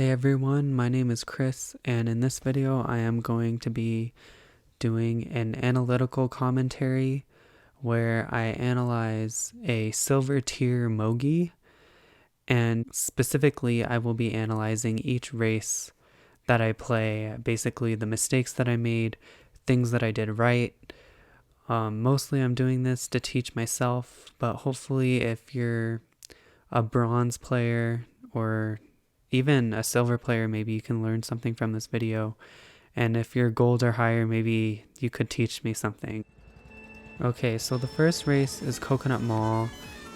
Hey everyone, my name is Kris, and in this video I am going to be doing an analytical commentary where I analyze a silver tier Mogi, and specifically I will be analyzing each race that I play, basically the mistakes that I made, things that I did right. Mostly I'm doing this to teach myself, but hopefully if you're a bronze player or even a silver player, maybe you can learn something from this video. And if you're gold or higher, maybe you could teach me something. Okay, so the first race is Coconut Mall,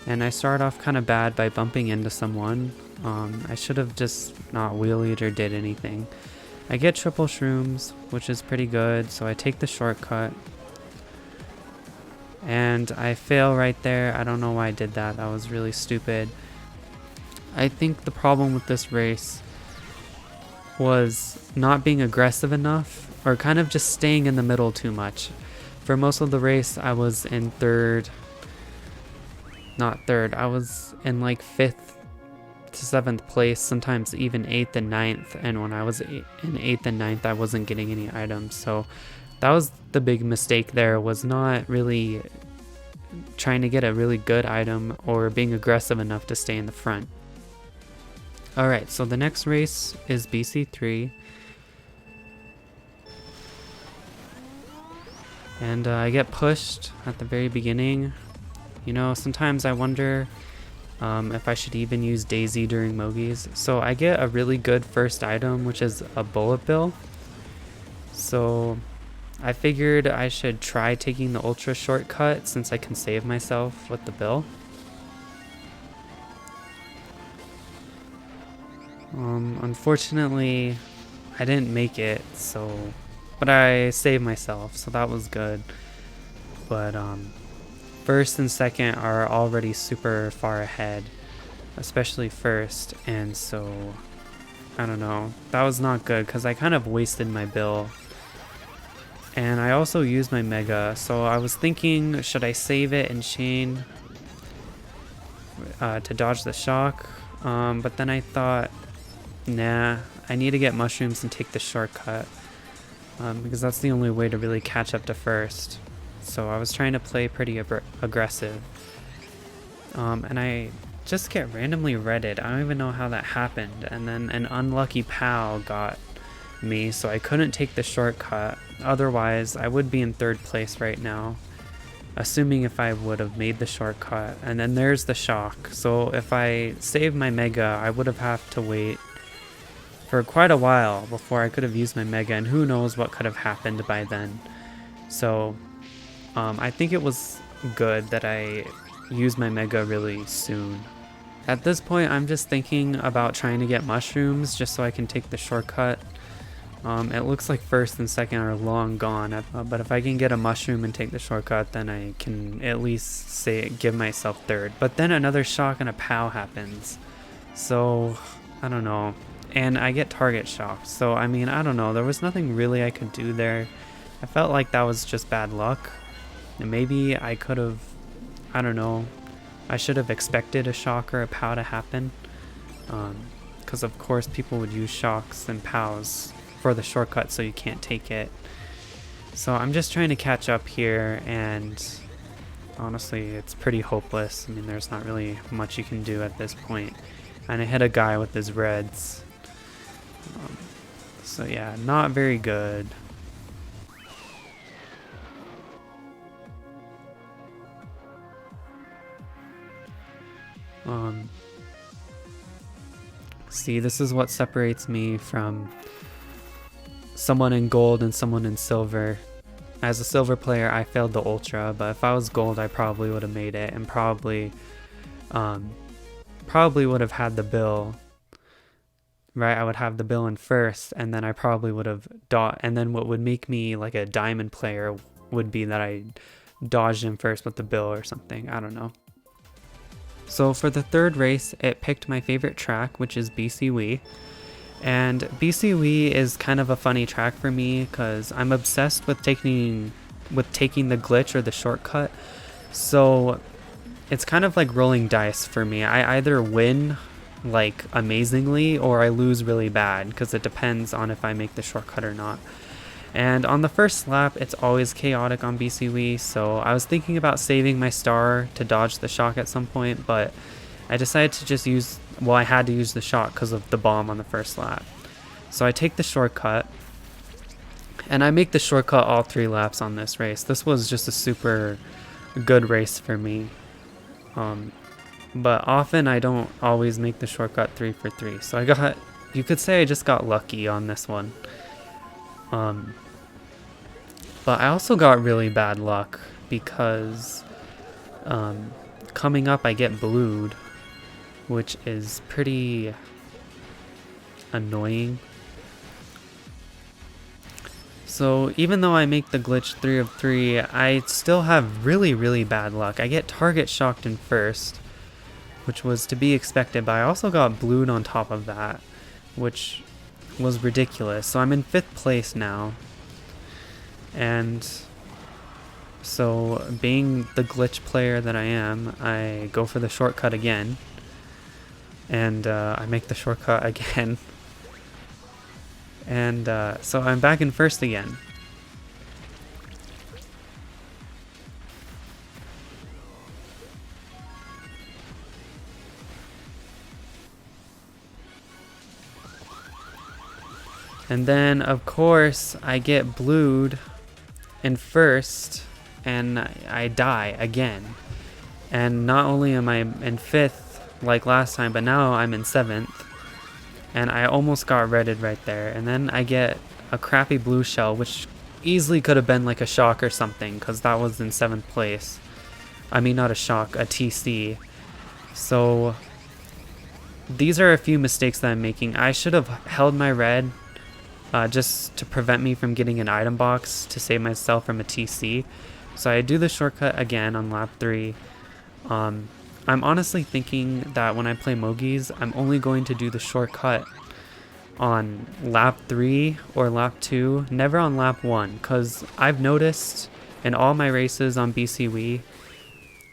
and I start off kind of bad by bumping into someone. I should have just not wheelied or did anything. I get triple shrooms, which is pretty good, so I take the shortcut. And I fail right there. I don't know why I did that. That was really stupid. I think the problem with this race was not being aggressive enough, or kind of just staying in the middle too much. For most of the race, I was in I was in like 5th to 7th place, sometimes even 8th and 9th, and when I was in 8th and 9th, I wasn't getting any items, so that was the big mistake there, was not really trying to get a really good item or being aggressive enough to stay in the front. Alright, so the next race is BC3. And I get pushed at the very beginning. You know, sometimes I wonder if I should even use Daisy during Mogis. So I get a really good first item, which is a bullet bill. So I figured I should try taking the ultra shortcut since I can save myself with the bill. Unfortunately, I didn't make it, but I saved myself, so that was good. But first and second are already super far ahead, especially first, and so I don't know, that was not good because I kind of wasted my bill. And I also used my mega, so I was thinking, should I save it and chain to dodge the shock? But then I thought, nah, I need to get mushrooms and take the shortcut, because that's the only way to really catch up to first. So I was trying to play pretty aggressive, and I just get randomly redded. I don't even know how that happened, and then an unlucky POW got me, so I couldn't take the shortcut. Otherwise I would be in 3rd place right now, assuming if I would have made the shortcut. And then there's the shock, so if I saved my mega, I would have to wait for quite a while before I could have used my mega, and who knows what could have happened by then. So I think it was good that I used my mega really soon. At this point I'm just thinking about trying to get mushrooms just so I can take the shortcut. It looks like first and second are long gone, but if I can get a mushroom and take the shortcut, then I can at least give myself 3rd. But then another shock and a POW happens, so I don't know. And I get target shocked, so I mean, I don't know, there was nothing really I could do there. I felt like that was just bad luck, and maybe I could have, I don't know, I should have expected a shock or a POW to happen, because of course people would use shocks and POWs for the shortcut so you can't take it. So I'm just trying to catch up here, and honestly it's pretty hopeless. I mean, there's not really much you can do at this point, and I hit a guy with his reds. So yeah, not very good. See, this is what separates me from someone in gold and someone in silver. As a silver player, I failed the ultra, but if I was gold, I probably would have made it, and probably would have had the bill. Right, I would have the bill in first, and then I probably would have and then what would make me like a diamond player would be that I dodged him first with the bill or something. I don't know. So for the 3rd race, it picked my favorite track, which is BC-Wii. And BC-Wii is kind of a funny track for me because I'm obsessed with taking the glitch or the shortcut. So it's kind of like rolling dice for me. I either win like amazingly or I lose really bad, because it depends on if I make the shortcut or not. And on the first lap, it's always chaotic on MKWii, so I was thinking about saving my star to dodge the shock at some point, but I decided to just use, well, I had to use the shock because of the bomb on the first lap. So I take the shortcut, and I make the shortcut all 3 laps on this race. This was just a super good race for me. But often I don't always make the shortcut 3 for 3. So I got, you could say I just got lucky on this one. But I also got really bad luck because coming up I get blued, which is pretty annoying. So even though I make the glitch 3 of 3, I still have really bad luck. I get target shocked in first, which was to be expected, but I also got blued on top of that, which was ridiculous. So I'm in 5th place now. And so being the glitch player that I am, I go for the shortcut again. And I make the shortcut again. And so I'm back in first again. And then, of course, I get blued in first, and I die again. And not only am I in 5th like last time, but now I'm in 7th. And I almost got redded right there. And then I get a crappy blue shell, which easily could have been like a shock or something, because that was in 7th place. I mean, not a shock, a TC. So these are a few mistakes that I'm making. I should have held my red just to prevent me from getting an item box to save myself from a TC. So I do the shortcut again on lap 3. I'm honestly thinking that when I play Mogis, I'm only going to do the shortcut on lap 3 or lap 2, never on lap 1, because I've noticed in all my races on MKWii,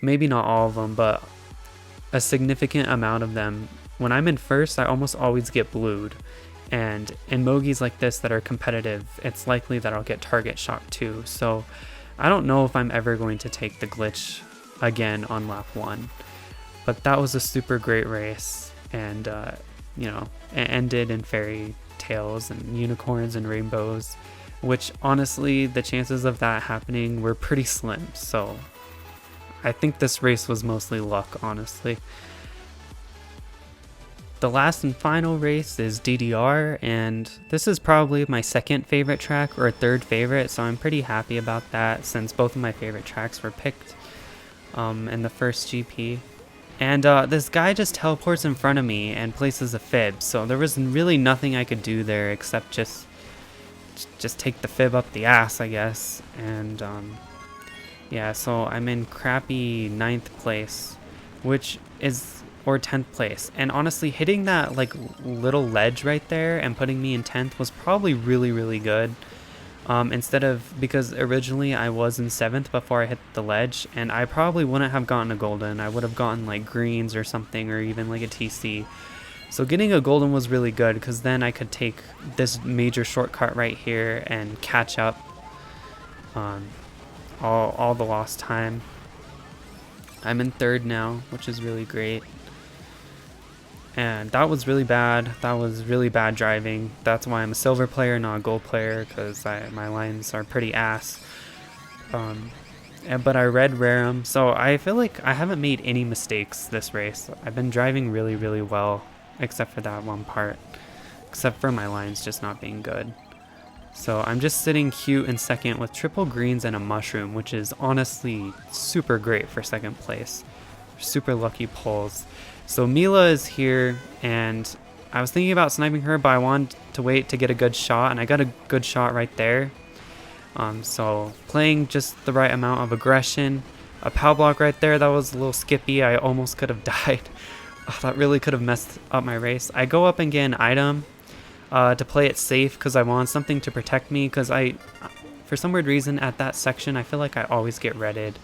maybe not all of them, but a significant amount of them, when I'm in first, I almost always get blued. And in Mogis like this that are competitive, it's likely that I'll get target shock too. So I don't know if I'm ever going to take the glitch again on lap 1. But that was a super great race, and you know, it ended in fairy tales and unicorns and rainbows, which honestly the chances of that happening were pretty slim. So I think this race was mostly luck, honestly. The last and final race is DDR, and this is probably my 2nd favorite track or 3rd favorite, so I'm pretty happy about that since both of my favorite tracks were picked in the first GP. And this guy just teleports in front of me and places a fib, so there was really nothing I could do there except just take the fib up the ass, I guess. And yeah, so I'm in crappy 9th place, which is, or 10th place. And honestly, hitting that like little ledge right there and putting me in 10th was probably really good. Instead of, because originally I was in 7th before I hit the ledge, and I probably wouldn't have gotten a golden. I would have gotten like greens or something, or even like a TC. So getting a golden was really good, because then I could take this major shortcut right here and catch up on all the lost time. I'm in 3rd now, which is really great. And that was really bad. That was really bad driving. That's why I'm a silver player, not a gold player, because my lines are pretty ass. But I read Rerim, so I feel like I haven't made any mistakes this race. I've been driving really well, except for that one part. Except for my lines just not being good. So I'm just sitting cute in 2nd with triple greens and a mushroom, which is honestly super great for 2nd place. Super lucky pulls. So Mila is here, and I was thinking about sniping her, but I wanted to wait to get a good shot, and I got a good shot right there. So playing just the right amount of aggression. A POW block right there, that was a little skippy. I almost could have died. Oh, that really could have messed up my race. I go up and get an item to play it safe, because I want something to protect me, because for some weird reason at that section I feel like I always get redded.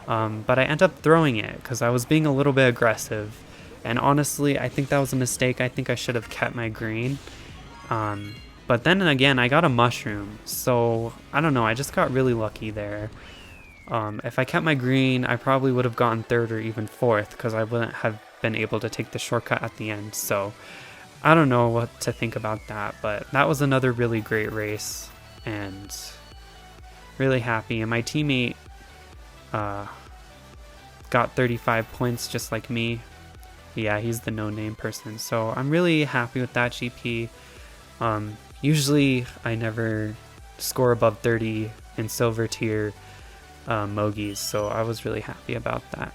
But I end up throwing it because I was being a little bit aggressive. And honestly, I think that was a mistake. I think I should have kept my green. But then again, I got a mushroom, so I don't know, I just got really lucky there. If I kept my green, I probably would have gotten 3rd or even 4th, because I wouldn't have been able to take the shortcut at the end. So I don't know what to think about that, but that was another really great race, and really happy. And my teammate got 35 points just like me. Yeah, he's the no-name person, so I'm really happy with that GP. Usually I never score above 30 in silver tier Mogis, so I was really happy about that.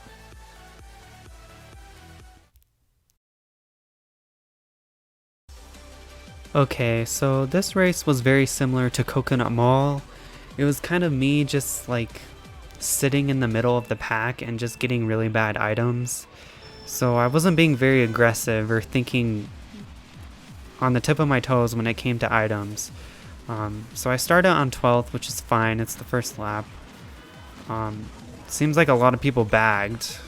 Okay, so this race was very similar to Coconut Mall. It was kind of me just like sitting in the middle of the pack and just getting really bad items. So I wasn't being very aggressive or thinking on the tip of my toes when it came to items. So I started on 12th, which is fine. It's the first lap. Seems like a lot of people bagged,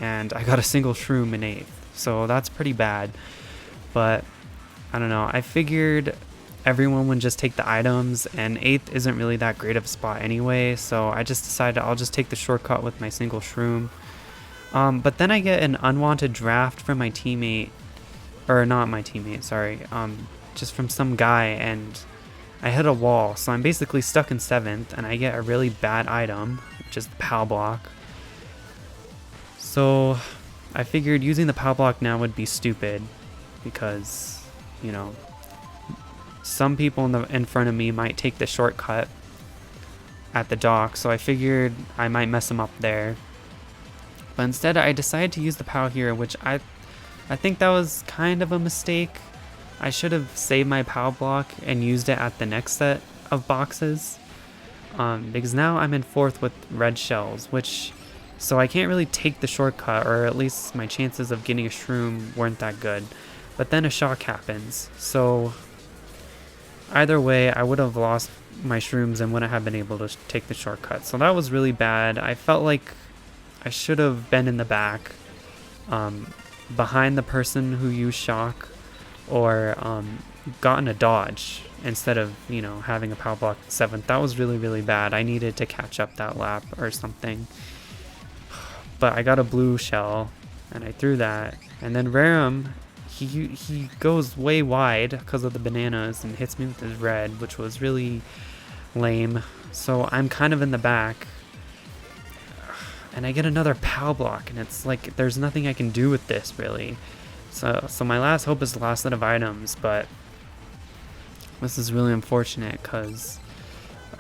and I got a single shroom in 8th. So that's pretty bad. But I don't know. I figured everyone would just take the items, and 8th isn't really that great of a spot anyway. So I just decided I'll just take the shortcut with my single shroom. But then I get an unwanted draft from my teammate, or not my teammate, sorry, just from some guy, and I hit a wall, so I'm basically stuck in 7th, and I get a really bad item, which is the POW block. So I figured using the POW block now would be stupid, because, you know, some people in front of me might take the shortcut at the dock, so I figured I might mess them up there. But instead, I decided to use the POW here, which I think that was kind of a mistake. I should have saved my POW block and used it at the next set of boxes. Because now I'm in 4th with red shells, so I can't really take the shortcut, or at least my chances of getting a shroom weren't that good. But then a shock happens, so either way, I would have lost my shrooms and wouldn't have been able to take the shortcut. So that was really bad. I felt like I should have been in the back, behind the person who used shock, or gotten a dodge instead of, you know, having a POW block 7th. That was really, really bad. I needed to catch up that lap or something. But I got a blue shell, and I threw that. And then Rerim, he goes way wide because of the bananas and hits me with his red, which was really lame. So I'm kind of in the back. And I get another POW block, and it's like there's nothing I can do with this, really. So my last hope is the last set of items, but this is really unfortunate because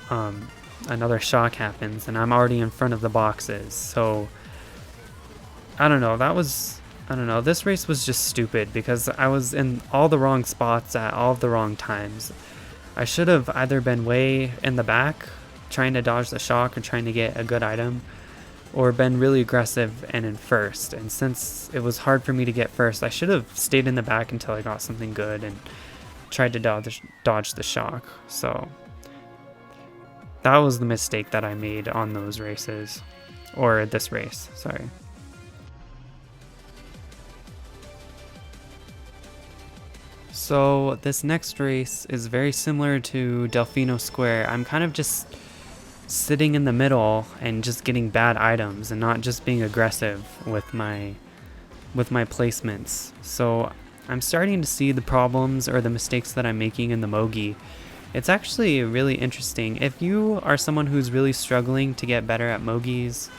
another shock happens, and I'm already in front of the boxes. So I don't know. This race was just stupid because I was in all the wrong spots at all of the wrong times. I should have either been way in the back trying to dodge the shock or trying to get a good item, or been really aggressive and in 1st. And since it was hard for me to get 1st, I should have stayed in the back until I got something good and tried to dodge the shock. So that was the mistake that I made on those races, or this race, sorry. So this next race is very similar to Delfino Square. I'm kind of just sitting in the middle and just getting bad items and not just being aggressive with my placements. So I'm starting to see the problems or the mistakes that I'm making in the Mogi. It's actually really interesting. If you are someone who's really struggling to get better at Mogis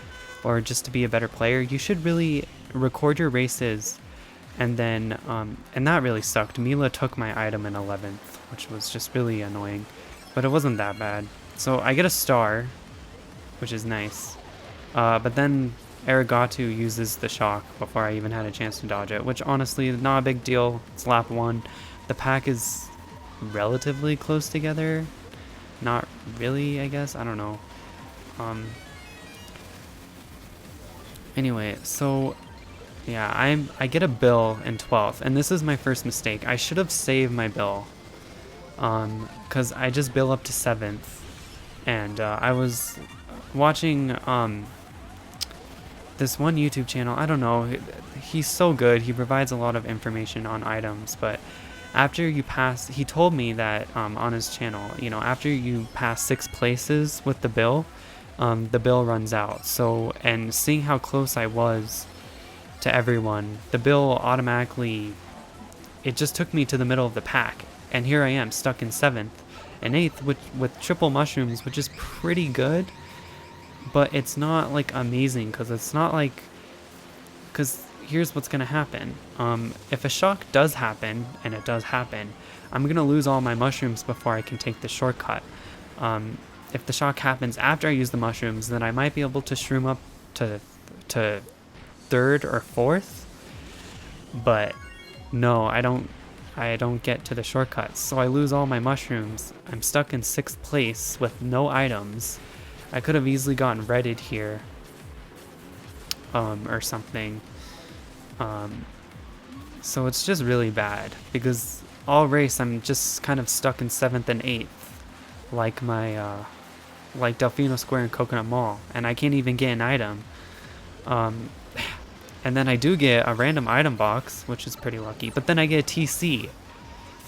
or just to be a better player, you should really record your races. And then, and that really sucked. Mila took my item in 11th, which was just really annoying, but it wasn't that bad. So I get a star, which is nice. But then Arigatu uses the shock before I even had a chance to dodge it, which honestly is not a big deal. It's lap 1. The pack is relatively close together. Not really, I guess. I don't know. Anyway, so yeah, I get a bill in 12th, and this is my first mistake. I should have saved my bill, because I just bill up to 7th, and I was watching this one YouTube channel, I don't know, he's so good. He provides a lot of information on items, but after you pass, he told me that on his channel, you know, after you pass 6 places with the bill runs out. So, and seeing how close I was to everyone, the bill automatically, it just took me to the middle of the pack. And here I am, stuck in 7th and 8th with triple mushrooms, which is pretty good. But it's not like amazing, because it's not like, because here's what's gonna happen. If a shock does happen, and it does happen, I'm gonna lose all my mushrooms before I can take the shortcut. If the shock happens after I use the mushrooms, then I might be able to shroom up to 3rd or 4th. But no, I don't get to the shortcuts, so I lose all my mushrooms. I'm stuck in 6th place with no items. I could have easily gotten redded here, or something. So it's just really bad, because all race I'm just kind of stuck in 7th and 8th, like my like Delfino Square and Coconut Mall, and I can't even get an item. And then I do get a random item box, which is pretty lucky, but then I get a TC,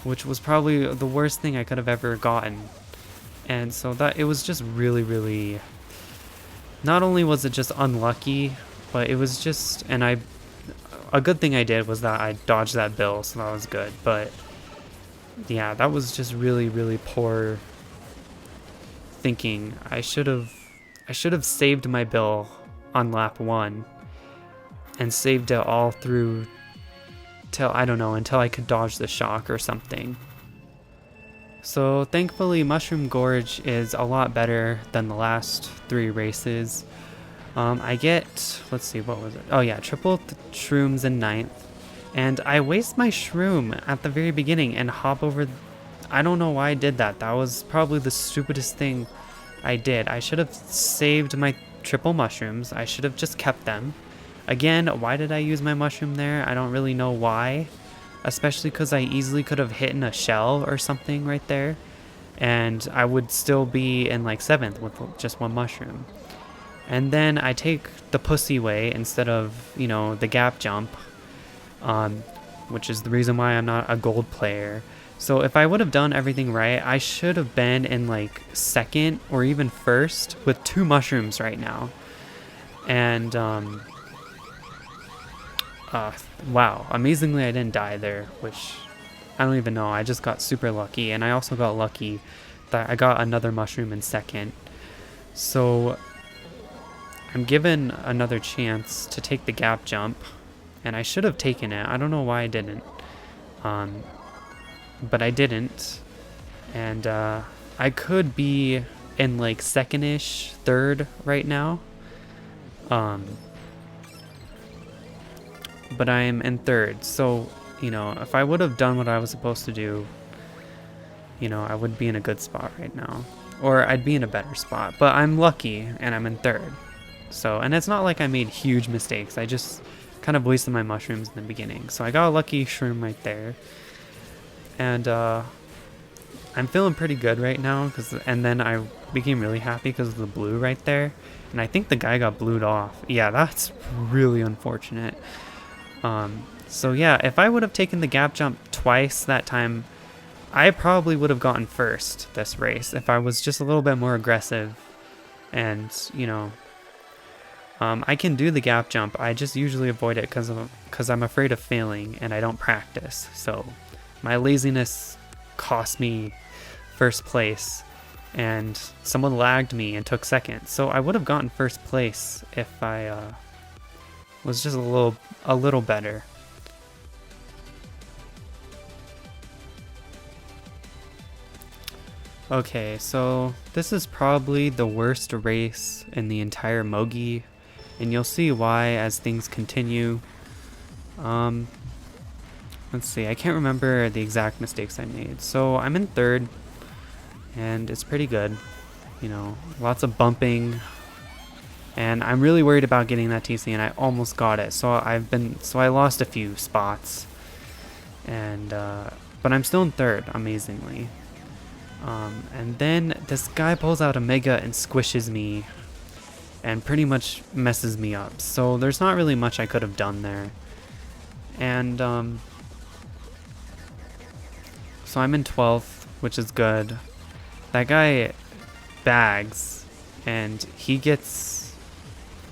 which was probably the worst thing I could have ever gotten. And so that, it was just really, not only was it just unlucky, but it was just, and a good thing I did was that I dodged that bill, so that was good. But yeah, that was just really poor thinking. I should have saved my bill on lap 1 and saved it all through till, I don't know, until I could dodge the shock or something. So thankfully Mushroom Gorge is a lot better than the last 3 races. I get, let's see, what was it? Oh yeah, triple shrooms in 9th. And I waste my shroom at the very beginning and hop over. I don't know why I did that. That was probably the stupidest thing I did. I should have saved my triple mushrooms. I should have just kept them. Again, why did I use my mushroom there? I don't really know why. Especially because I easily could have hit in a shell or something right there. And I would still be in like 7th with just 1 mushroom. And then I take the pussy way instead of, you know, the gap jump. Which is the reason why I'm not a gold player. So if I would have done everything right, I should have been in like 2nd or even 1st with 2 mushrooms right now. And wow, amazingly I didn't die there, which I don't even know. I just got super lucky, and I also got lucky that I got another mushroom in 2nd. So I'm given another chance to take the gap jump, and I should have taken it. I don't know why I didn't, but I didn't. And I could be in like 2nd-ish, 3rd right now. But I'm in 3rd, so, you know, if I would have done what I was supposed to do, you know, I would be in a good spot right now. Or I'd be in a better spot, but I'm lucky, and I'm in 3rd. So, and it's not like I made huge mistakes, I just kind of wasted my mushrooms in the beginning. So I got a lucky shroom right there. And, I'm feeling pretty good right now, and then I became really happy because of the blue right there. And I think the guy got blued off. Yeah, that's really unfortunate. So yeah, if I would have taken the gap jump twice that time, I probably would have gotten 1st this race if I was just a little bit more aggressive. And, you know, I can do the gap jump. I just usually avoid it because I'm afraid of failing and I don't practice. So my laziness cost me 1st place, and someone lagged me and took 2nd. So I would have gotten 1st place if I was just a little better. Okay, so this is probably the worst race in the entire Mogi, and you'll see why as things continue. Let's see, I can't remember the exact mistakes I made. So I'm in 3rd, and it's pretty good. You know, lots of bumping. And I'm really worried about getting that TC, and I almost got it. So I lost a few spots, and but I'm still in 3rd, amazingly. And then this guy pulls out a mega and squishes me, and pretty much messes me up. So there's not really much I could have done there. And so I'm in 12th, which is good. That guy bags, and he gets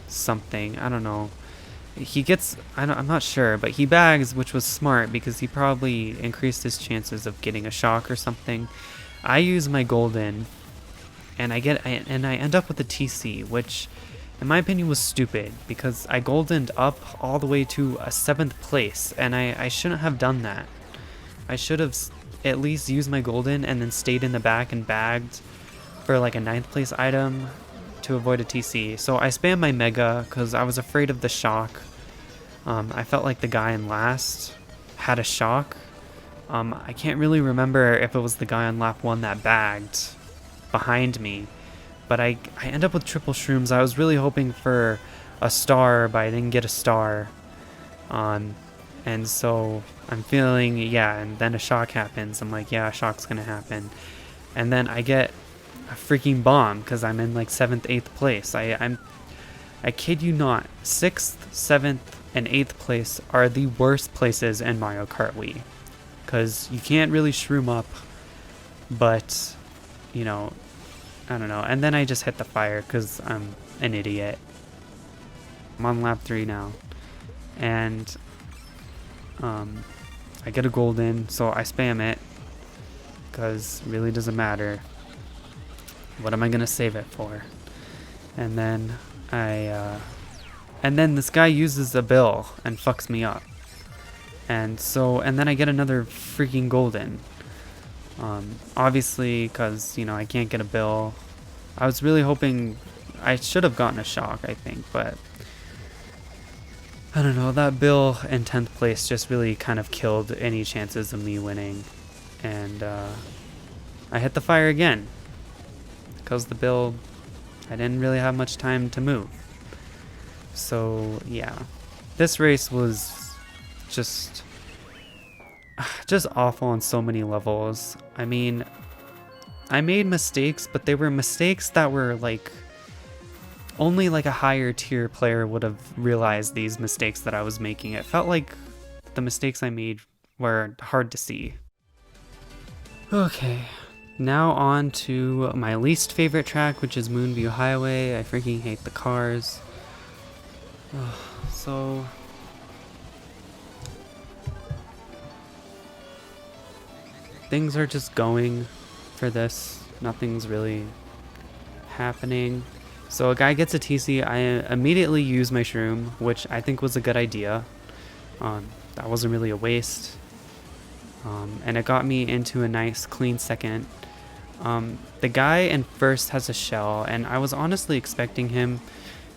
something. I don't know. He gets, I'm not sure, but he bags, which was smart because he probably increased his chances of getting a shock or something. I use my golden, and I end up with a TC, which in my opinion was stupid because I goldened up all the way to a 7th place, and I shouldn't have done that. I should have at least used my golden and then stayed in the back and bagged for like a 9th place item to avoid a TC. So I spammed my mega because I was afraid of the shock. I felt like the guy in last had a shock. I can't really remember if it was the guy on lap 1 that bagged behind me, but I end up with triple shrooms. I was really hoping for a star, but I didn't get a star. And so I'm feeling, yeah, and then a shock happens. I'm like, yeah, a shock's gonna happen. And then I get a freaking bomb because I'm in like 7th, 8th place. I kid you not, 6th, 7th, and 8th place are the worst places in Mario Kart Wii. Because you can't really shroom up, but, you know, I don't know. And then I just hit the fire because I'm an idiot. I'm on lap 3 now. And I get a golden, so I spam it because it really doesn't matter. What am I gonna save it for? And then and then this guy uses a bill and fucks me up. And then I get another freaking golden. Obviously, because, you know, I can't get a bill. I was really hoping I should have gotten a shock, I think, but I don't know, that bill in 10th place just really kind of killed any chances of me winning. And I hit the fire again because the bill, I didn't really have much time to move. So yeah, this race was just awful on so many levels. I mean, I made mistakes, but they were mistakes that were like only like a higher tier player would have realized these mistakes that I was making. It felt like the mistakes I made were hard to see. Okay, now on to my least favorite track, which is Moonview Highway. I freaking hate the cars. So things are just going for this. Nothing's really happening. So a guy gets a TC. I immediately use my shroom, which I think was a good idea. That wasn't really a waste. And it got me into a nice clean second. The guy in first has a shell, and I was honestly expecting him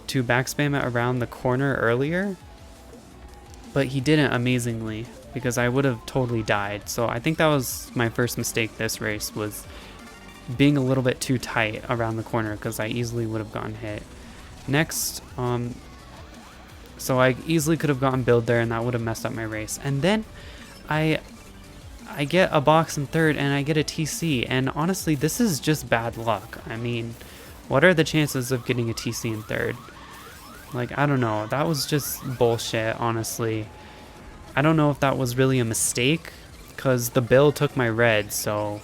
to backspam it around the corner earlier, but he didn't amazingly because I would have totally died. So I think that was my first mistake this race, was being a little bit too tight around the corner because I easily would have gotten hit. Next, so I easily could have gotten build there and that would have messed up my race. And then I get a box in third and I get a TC, and honestly this is just bad luck. I mean, what are the chances of getting a TC in third? Like, I don't know, that was just bullshit, honestly. I don't know if that was really a mistake because the bill took my red, so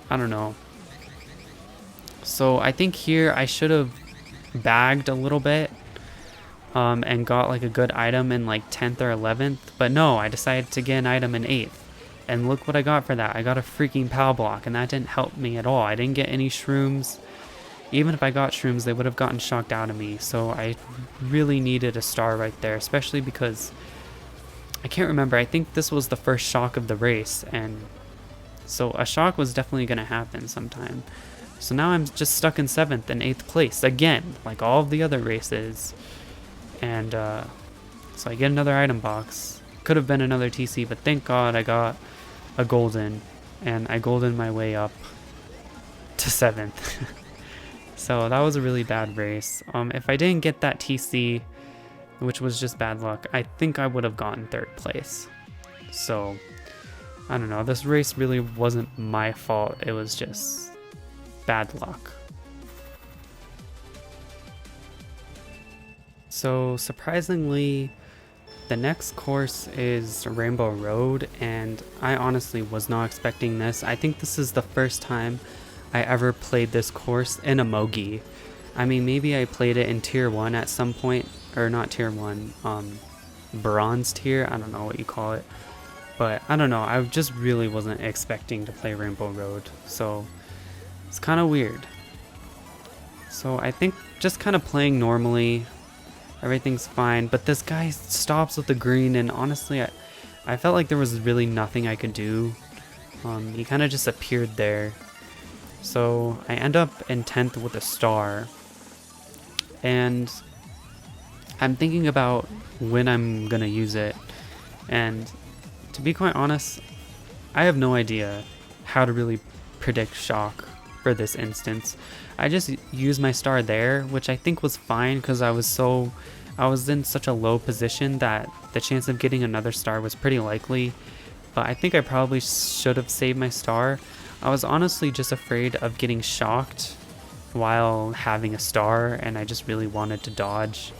I don't know. So I think here I should have bagged a little bit and got like a good item in like 10th or 11th, but no, I decided to get an item in 8th. And look what I got for that. I got a freaking PAL block, and that didn't help me at all. I didn't get any shrooms. Even if I got shrooms, they would have gotten shocked out of me. So I really needed a star right there, especially because I can't remember. I think this was the first shock of the race, and so a shock was definitely going to happen sometime. So now I'm just stuck in 7th and 8th place again, like all of the other races. And so I get another item box. Could have been another TC, but thank God I got a golden, and I golden my way up to 7th. So that was a really bad race. If I didn't get that TC, which was just bad luck, I think I would have gotten 3rd place. So I don't know, this race really wasn't my fault, it was just bad luck. So surprisingly, the next course is Rainbow Road, and I honestly was not expecting this. I think this is the first time I ever played this course in a Mogi. I mean, maybe I played it in tier 1 at some point, or not tier 1, bronze tier, I don't know what you call it. But I don't know, I just really wasn't expecting to play Rainbow Road, so it's kind of weird. So I think just kind of playing normally, everything's fine, but this guy stops with the green, and honestly, I felt like there was really nothing I could do. He kind of just appeared there. So I end up in 10th with a star, and I'm thinking about when I'm gonna use it, and to be quite honest, I have no idea how to really predict shock for this instance. I just used my star there, which I think was fine because I was in such a low position that the chance of getting another star was pretty likely, but I think I probably should have saved my star. I was honestly just afraid of getting shocked while having a star, and I just really wanted to dodge.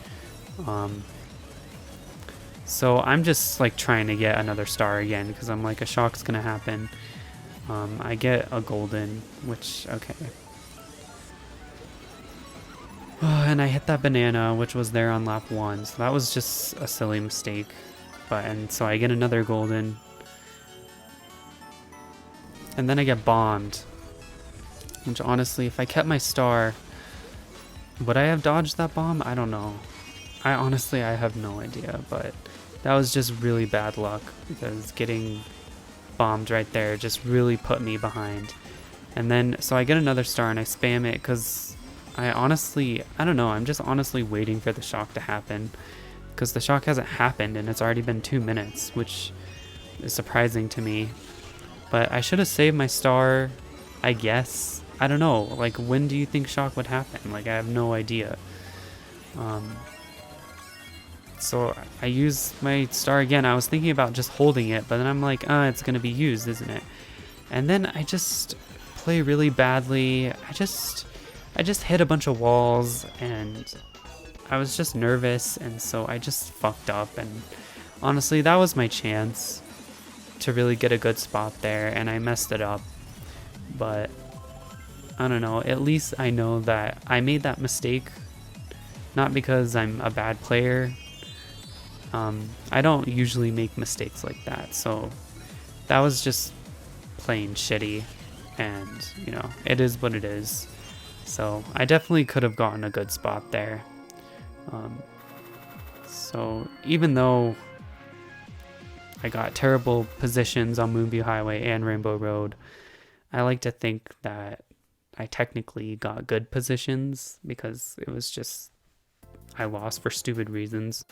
So I'm just like trying to get another star again because I'm like, a shock's gonna happen. I get a golden, which, okay. And I hit that banana, which was there on lap 1, so that was just a silly mistake. And so I get another golden. And then I get bombed, which honestly, if I kept my star, would I have dodged that bomb? I don't know. I have no idea, but that was just really bad luck because getting bombed right there just really put me behind. And then, so I get another star and I spam it because I don't know, I'm just honestly waiting for the shock to happen because the shock hasn't happened and it's already been 2 minutes, which is surprising to me. But I should have saved my star, I guess. I don't know, like, when do you think shock would happen? Like, I have no idea. So I used my star again. I was thinking about just holding it, but then I'm like, it's gonna be used, isn't it? And then I just play really badly. I just hit a bunch of walls, and I was just nervous, and so I just fucked up. And honestly, that was my chance to really get a good spot there, and I messed it up. But I don't know, at least I know that I made that mistake, not because I'm a bad player. I don't usually make mistakes like that, so that was just plain shitty, and you know, it is what it is. So I definitely could have gotten a good spot there. So even though I got terrible positions on Moonview Highway and Rainbow Road, I like to think that I technically got good positions because it was just, I lost for stupid reasons.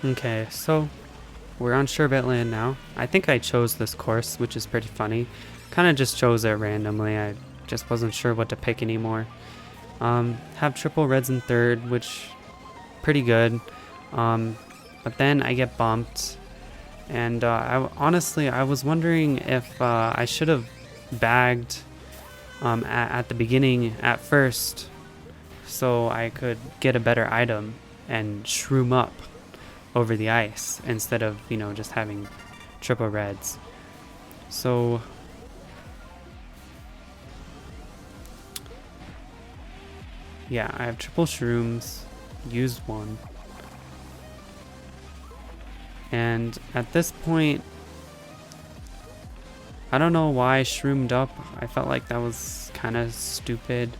Okay, so we're on Sherbert Land now. I think I chose this course, which is pretty funny. Kind of just chose it randomly. I just wasn't sure what to pick anymore. Have triple reds in 3rd, which pretty good. But then I get bumped, and honestly, I was wondering if I should have bagged at the beginning at first, so I could get a better item and shroom up over the ice instead of, you know, just having triple reds. So yeah, I have triple shrooms, used 1. And at this point, I don't know why I shroomed up. I felt like that was kind of stupid.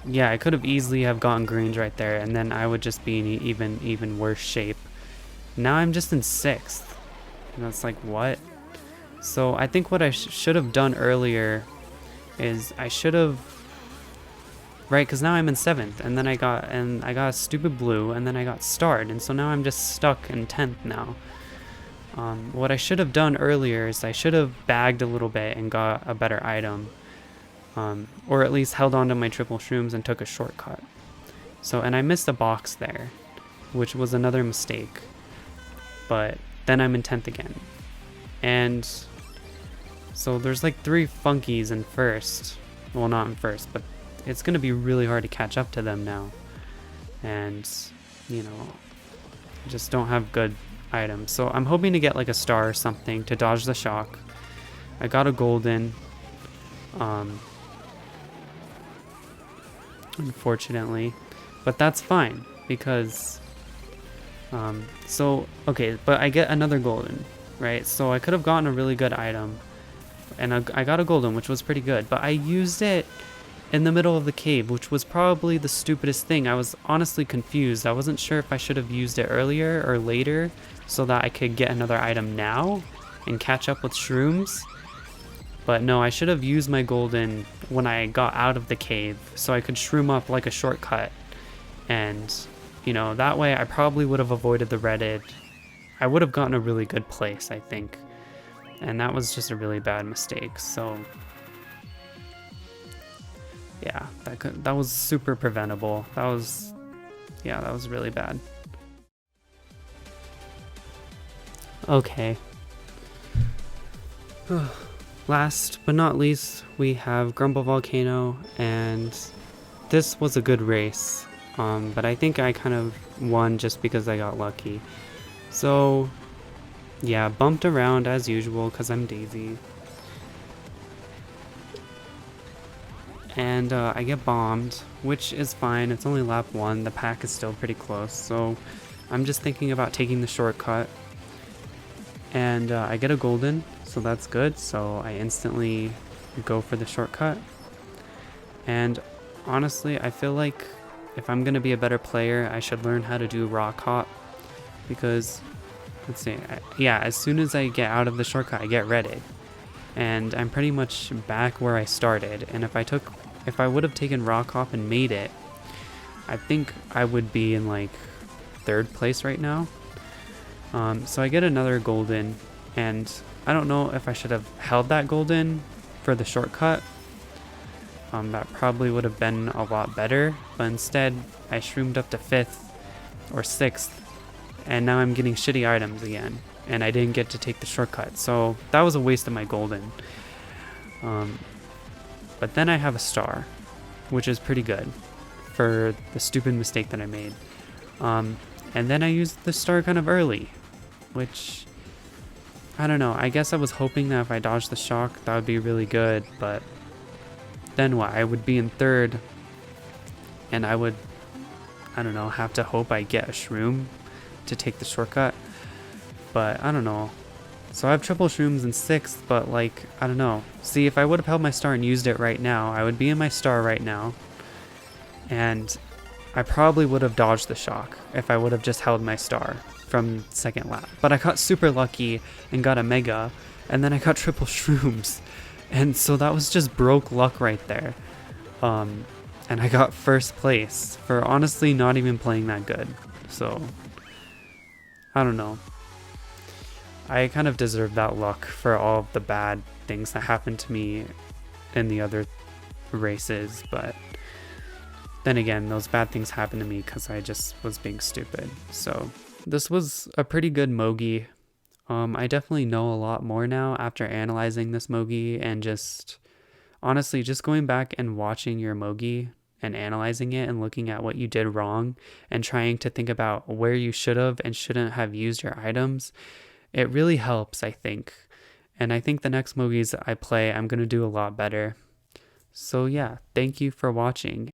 Yeah, I could have easily have gotten greens right there, and then I would just be in even worse shape. Now I'm just in 6th, and that's like, what? So I think what I should have done earlier is I should have, right? Because now I'm in 7th, and then I got a stupid blue, and then I got starred, and so now I'm just stuck in 10th now. What I should have done earlier is I should have bagged a little bit and got a better item. Or at least held on to my triple shrooms and took a shortcut. So, and I missed a box there, which was another mistake. But then I'm in 10th again. And so there's like 3 funkies in 1st. Well, not in 1st, but it's going to be really hard to catch up to them now. And, you know, I just don't have good items. So I'm hoping to get like a star or something to dodge the shock. I got a golden. Unfortunately. But that's fine because... okay, but I get another golden, right? So I could have gotten a really good item. And I got a golden, which was pretty good. But I used it in the middle of the cave, which was probably the stupidest thing. I was honestly confused. I wasn't sure if I should have used it earlier or later so that I could get another item now and catch up with shrooms. But no, I should have used my golden when I got out of the cave so I could shroom up like a shortcut. And, you know, that way I probably would have avoided the Reddit. I would have gotten a really good place, I think. And that was just a really bad mistake, so... yeah, that was super preventable. That was really bad. Okay. Last but not least, we have Grumble Volcano, and this was a good race. But I think I kind of won just because I got lucky. So, yeah, bumped around as usual because I'm Daisy. And I get bombed, which is fine. It's only lap 1. The pack is still pretty close, so I'm just thinking about taking the shortcut. And I get a golden, so that's good. So I instantly go for the shortcut. And honestly, I feel like if I'm going to be a better player, I should learn how to do rock hop. Because, let's see, yeah, as soon as I get out of the shortcut, I get redded. And I'm pretty much back where I started. And if I would have taken rock hop and made it, I think I would be in like 3rd place right now. So I get another golden, and I don't know if I should have held that golden for the shortcut. That probably would have been a lot better, but instead I shroomed up to 5th or 6th, and now I'm getting shitty items again. And I didn't get to take the shortcut, so that was a waste of my golden. But then I have a star, which is pretty good for the stupid mistake that I made. And then I used the star kind of early, which, I don't know, I guess I was hoping that if I dodged the shock, that would be really good, but then what? I would be in 3rd, and I would, I don't know, have to hope I get a shroom to take the shortcut. But I don't know. So I have triple shrooms in 6th, but like, I don't know. See, if I would have held my star and used it right now, I would be in my star right now. And I probably would have dodged the shock if I would have just held my star from 2nd lap. But I got super lucky and got a mega, and then I got triple shrooms. And so that was just broke luck right there. And I got 1st place for honestly not even playing that good. So, I don't know. I kind of deserve that luck for all of the bad things that happened to me in the other races, but then again, those bad things happened to me because I just was being stupid. So this was a pretty good Mogi. I definitely know a lot more now after analyzing this Mogi and just honestly just going back and watching your Mogi and analyzing it and looking at what you did wrong and trying to think about where you should have and shouldn't have used your items. It really helps, I think. And I think the next Mogis I play, I'm going to do a lot better. So yeah, thank you for watching.